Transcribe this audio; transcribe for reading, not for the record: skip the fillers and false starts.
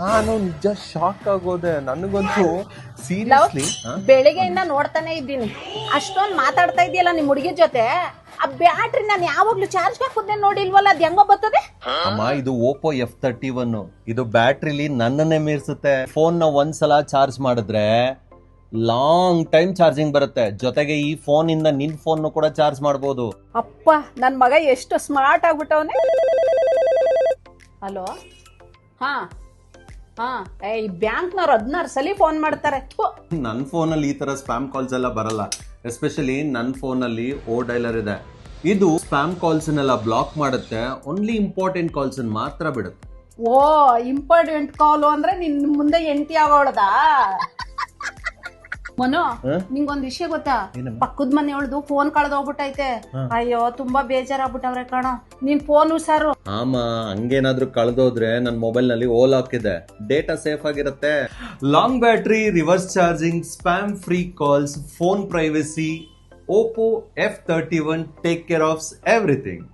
ನಾನು ನಿಜ ಶಾಕ್ ಆಗೋದೆ. ನನಗಂತೂ ಸೀರಿಯಸ್ಲಿ ಬೆಳಿಗ್ಗೆಯಿಂದ ನೋಡ್ತಾನೆ ಇದ್ದೀನಿ, ಅಷ್ಟೊಂದು ಮಾತಾಡ್ತಾ ಇದೆಯಲ್ಲ ನಿಮ್ ಹುಡುಗಿ ಜೊತೆ. ಆ ಬ್ಯಾಟ್ರಿ ನಾನು ಯಾವಾಗ್ಲೂ ಚಾರ್ಜ್ ಹಾಕುದೇ ನೋಡಿಲ್ವಲ್ಲ, ಅದ್ ಹೆಂಗೋ ಬರ್ತದೆ? ಅಮ್ಮ, ಇದು ಓಪೋ F31. ಇದು ಬ್ಯಾಟ್ರಿಲಿ ನನ್ನನ್ನೇ ಮೀರ್ಸುತ್ತೆ. ಫೋನ್ ನ ಒಂದ್ಸಲ ಚಾರ್ಜ್ ಮಾಡಿದ್ರೆ ಲಾಂಗ್ ಟೈಮ್ ಚಾರ್ಜಿಂಗ್ ಬರುತ್ತೆ. ಜೊತೆಗೆ ಈ ಫೋನ್ ಇಂದ ನಿನ್ ಫೋನ್ ಕೂಡ ಚಾರ್ಜ್ ಮಾಡಬಹುದು. ಅಪ್ಪ, ನನ್ ಮಗ ಎಷ್ಟು ಸ್ಮಾರ್ಟ್ ಆಗ್ಬಿಟ್ಟವನೆ. ಹಲೋ, ಹಾ ಹಾ, ಈ ಬ್ಯಾಂಕ್ನವ್ರು 16 ಸಲ ಫೋನ್ ಮಾಡ್ತಾರೆ. ನನ್ನ ಫೋನಲ್ಲಿ ಈ ತರ ಸ್ಪ್ಯಾಮ್ ಕಾಲ್ಸ್ ಎಲ್ಲ ಬರಲ್ಲ. ಎಸ್ಪೆಷಲಿ ನನ್ನ ಫೋನಲ್ಲಿ ಓ ಡೈಲರ್ ಇದೆ. ಇದು ಸ್ಪ್ಯಾಮ್ ಕಾಲ್ಸ್ ನೆಲ್ಲ ಬ್ಲಾಕ್ ಮಾಡುತ್ತೆ. ಓನ್ಲಿ ಇಂಪಾರ್ಟೆಂಟ್ ಕಾಲ್ಸ್ ಮಾತ್ರ ಬಿಡುತ್ತೆ. ಓ, ಇಂಪಾರ್ಟೆಂಟ್ ಕಾಲು ಅಂದ್ರೆ ನಿನ್ ಮುಂದೆ ಎಂಟಿ ಆಗೋಳದ. ಮನು, ನಿಂಗೊಂದ್ ವಿಷಯ ಗೊತ್ತಾ? ಪಕ್ಕದ ಮನೆಯೊಳ್ದು ಫೋನ್ ಕಳ್ದೋಗ್ಬಿಟ್ಟೈತೆ. ಅಯ್ಯೋ, ತುಂಬಾ ಬೇಜಾರಾಗ್ಬಿಟ್ಟವ್ರೆ ಕಣೋ. ನೀನ್ ಫೋನ್ ಹುಷಾರು. ಆಮ, ಹಂಗೇನಾದ್ರೂ ಕಳ್ದೋದ್ರೆ ನನ್ನ ಮೊಬೈಲ್ ನಲ್ಲಿ ಓಲ್ ಹಾಕಿದೆ, ಡೇಟಾ ಸೇಫ್ ಆಗಿರುತ್ತೆ. Long battery, reverse charging, spam free calls, phone privacy. Oppo F31 take care of everything.